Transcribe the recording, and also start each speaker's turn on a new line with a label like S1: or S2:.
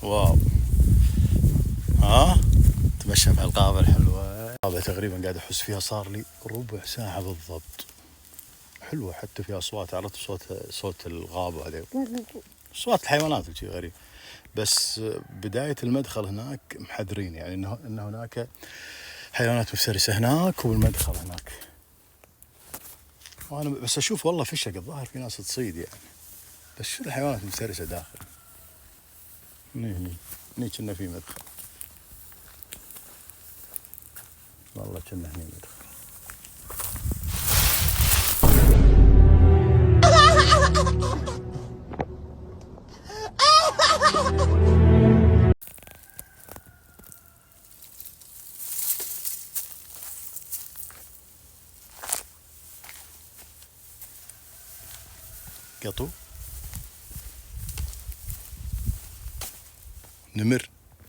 S1: واو. ها تمشى في الغابة الحلوة. الغابة تقريبا قاعد أحس فيها صار لي ربع ساعة بالضبط. حلوة حتى فيها أصوات، عرفت صوت الغابة هذه، أصوات الحيوانات وشي غريب. بس بداية المدخل هناك محذرين، يعني إن هناك حيوانات مفترسة هناك، والمدخل هناك. وأنا بس أشوف والله فشق، الظاهر في ناس تصيد يعني، بس شو الحيوانات المفترسة داخل؟ هني كنا في مدخل، والله كنا هني مدخل. قطو، نمر.